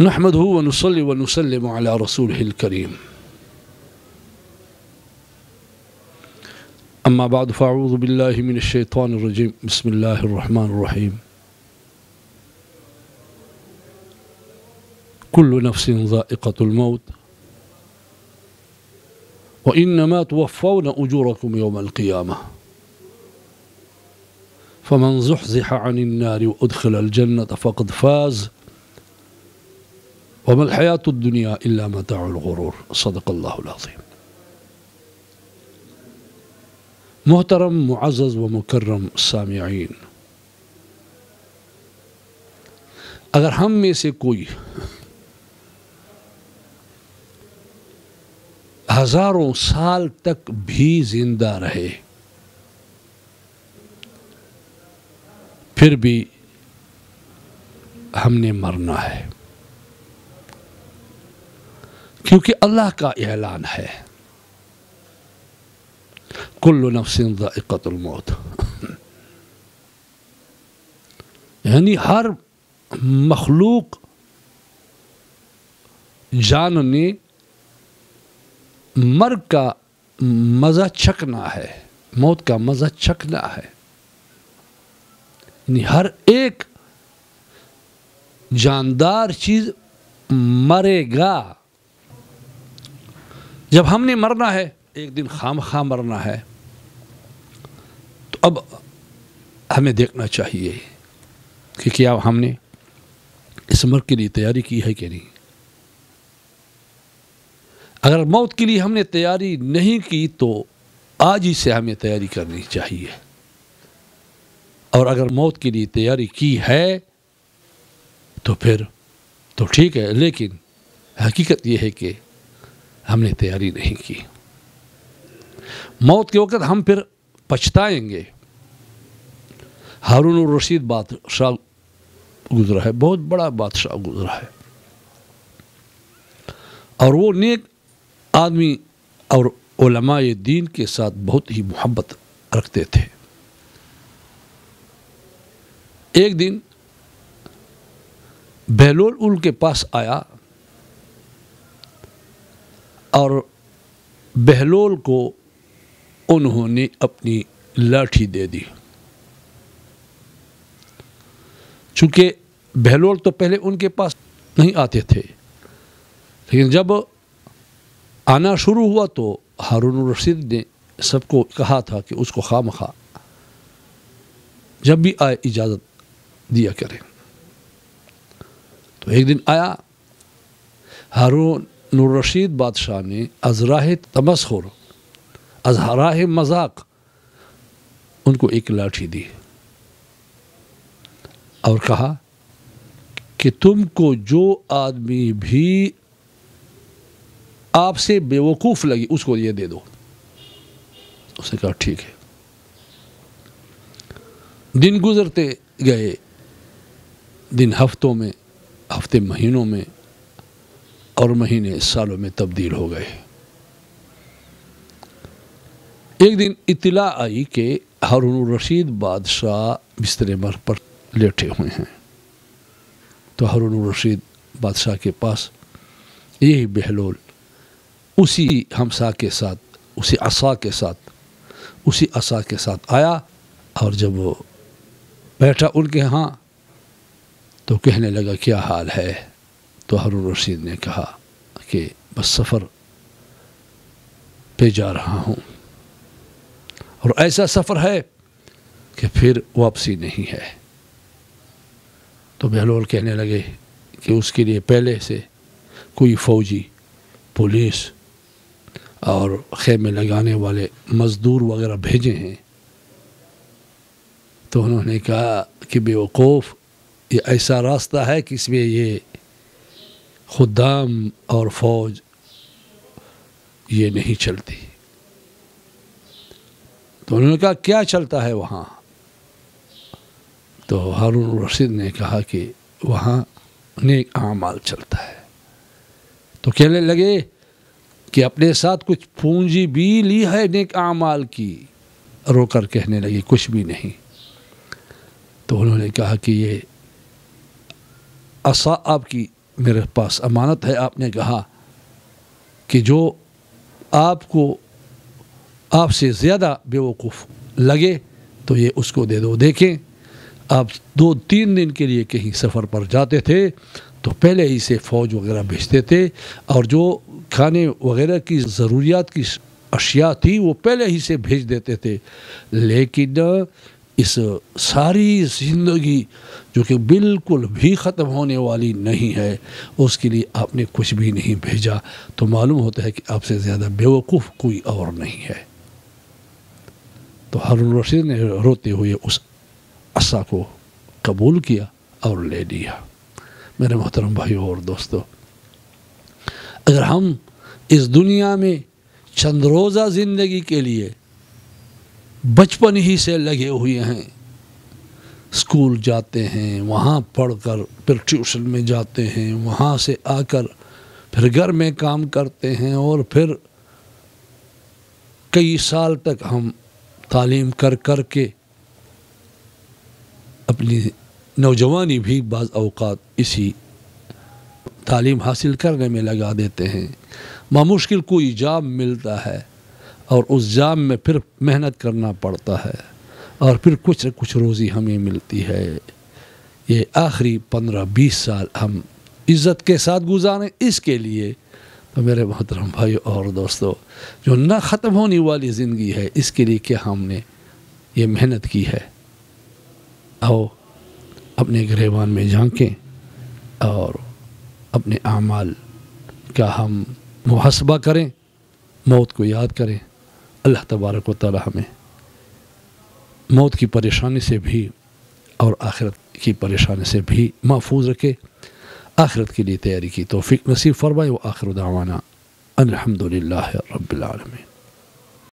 نحمده ونصلي ونسلم على رسوله الكريم أما بعد فأعوذ بالله من الشيطان الرجيم بسم الله الرحمن الرحيم كل نفس ذائقة الموت وإنما توفون أجوركم يوم القيامة فمن زحزح عن النار وأدخل الجنة فقد فاز وما الحياة الدنيا إلا متاع الغرور صدق الله العظيم. محترم معزز و مکرم سامعین، اگر ہم میں سے کوئی ہزاروں سال تک بھی زندہ رہے پھر بھی ہم نے مرنا ہے، کیونکہ اللہ کا اعلان ہے کل نفس ذائقۃ الموت، یعنی ہر مخلوق جان نے مرگ کا مزہ چکھنا ہے، موت کا مزہ چکھنا ہے، یعنی ہر ایک جاندار چیز مرے گا۔ جب ہم نے مرنا ہے، ایک دن خام خواہ مرنا ہے، تو اب ہمیں دیکھنا چاہیے کہ کیا ہم نے اس مرگ کے لیے تیاری کی ہے کہ نہیں۔ اگر موت کے لیے ہم نے تیاری نہیں کی تو آج ہی سے ہمیں تیاری کرنی چاہیے، اور اگر موت کے لیے تیاری کی ہے تو پھر تو ٹھیک ہے، لیکن حقیقت یہ ہے کہ ہم نے تیاری نہیں کی۔ موت کے وقت ہم پھر پچھتائیں گے۔ ہارون الرشید بادشاہ گزرا ہے، بہت بڑا بادشاہ گزرا ہے، اور وہ نیک آدمی اور علماء دین کے ساتھ بہت ہی محبت رکھتے تھے۔ ایک دن بہلول ان کے پاس آیا اور بہلول کو انہوں نے اپنی لاٹھی دے دی۔ چونکہ بہلول تو پہلے ان کے پاس نہیں آتے تھے، لیکن جب آنا شروع ہوا تو ہارون الرشید نے سب کو کہا تھا کہ اس کو خواہ مخواہ جب بھی آئے اجازت دیا کریں۔ تو ایک دن آیا، ہارون الرشید بادشاہ نے از راہ تمسخر، از راہ مذاق ان کو ایک لاٹھی دی اور کہا کہ تم کو جو آدمی بھی آپ سے بے وقوف لگی اس کو یہ دے دو۔ اس نے کہا ٹھیک ہے۔ دن گزرتے گئے، دن ہفتوں میں، ہفتے مہینوں میں، اور مہینے سالوں میں تبدیل ہو گئے۔ ایک دن اطلاع آئی کہ ہارون الرشید بادشاہ بستر مرگ پر لیٹے ہوئے ہیں، تو ہارون الرشید بادشاہ کے پاس یہی بہلول اسی ہمسا کے ساتھ، اسی عصا کے ساتھ آیا، اور جب وہ بیٹھا ان کے ہاں تو کہنے لگا کیا حال ہے؟ تو ہارون الرشید نے کہا کہ بس سفر پہ جا رہا ہوں، اور ایسا سفر ہے کہ پھر واپسی نہیں ہے۔ تو بہلول کہنے لگے کہ اس کے لیے پہلے سے کوئی فوجی، پولیس اور خیمے لگانے والے مزدور وغیرہ بھیجے ہیں۔ تو انہوں نے کہا کہ بے وقوف، یہ ایسا راستہ ہے کہ اس میں یہ خدام اور فوج یہ نہیں چلتی۔ تو انہوں نے کہا کیا چلتا ہے وہاں؟ تو ہارون الرشید نے کہا کہ وہاں نیک اعمال چلتا ہے۔ تو کہنے لگے کہ اپنے ساتھ کچھ پونجی بھی لی ہے نیک اعمال کی؟ رو کر کہنے لگے کچھ بھی نہیں۔ تو انہوں نے کہا کہ یہ عصا آپ کی میرے پاس امانت ہے، آپ نے کہا کہ جو آپ سے زیادہ بیوقوف لگے تو یہ اس کو دے دو۔ دیکھیں، آپ 2-3 دن کے لیے کہیں سفر پر جاتے تھے تو پہلے ہی سے فوج وغیرہ بھیجتے تھے، اور جو کھانے وغیرہ کی ضروریات کی اشیاء تھی وہ پہلے ہی سے بھیج دیتے تھے۔ لیکن اس ساری زندگی جو کہ بالکل بھی ختم ہونے والی نہیں ہے، اس کے لیے آپ نے کچھ بھی نہیں بھیجا، تو معلوم ہوتا ہے کہ آپ سے زیادہ بیوقوف کوئی اور نہیں ہے۔ تو ہارون رشید نے روتے ہوئے اس عصا کو قبول کیا اور لے لیا۔ میرے محترم بھائیو اور دوستو، اگر ہم اس دنیا میں چند روزہ زندگی کے لیے بچپن ہی سے لگے ہوئے ہیں، اسکول جاتے ہیں، وہاں پڑھ کر پھر ٹیوشن میں جاتے ہیں، وہاں سے آ کر پھر گھر میں کام کرتے ہیں، اور پھر کئی سال تک ہم تعلیم کر کے اپنی نوجوانی بھی بعض اوقات اسی تعلیم حاصل کرنے میں لگا دیتے ہیں۔ بمشکل کوئی جاب ملتا ہے اور اس جاب میں پھر محنت کرنا پڑتا ہے، اور پھر کچھ نہ کچھ روزی ہمیں ملتی ہے۔ یہ آخری 15-20 سال ہم عزت کے ساتھ گزاریں، اس کے لیے تو میرے محترم بھائی اور دوستو، جو نہ ختم ہونے والی زندگی ہے، اس کے لیے کیا ہم نے یہ محنت کی ہے؟ آؤ اپنے گریبان میں جھانکیں اور اپنے اعمال کا ہم محاسبہ کریں، موت کو یاد کریں۔ اللہ تبارک و تعالی ہمیں موت کی پریشانی سے بھی اور آخرت کی پریشانی سے بھی محفوظ رکھے، آخرت کے لیے تیاری کی توفیق نصیب فرمائے۔ وآخر دعوانا الحمدللہ رب العالمین۔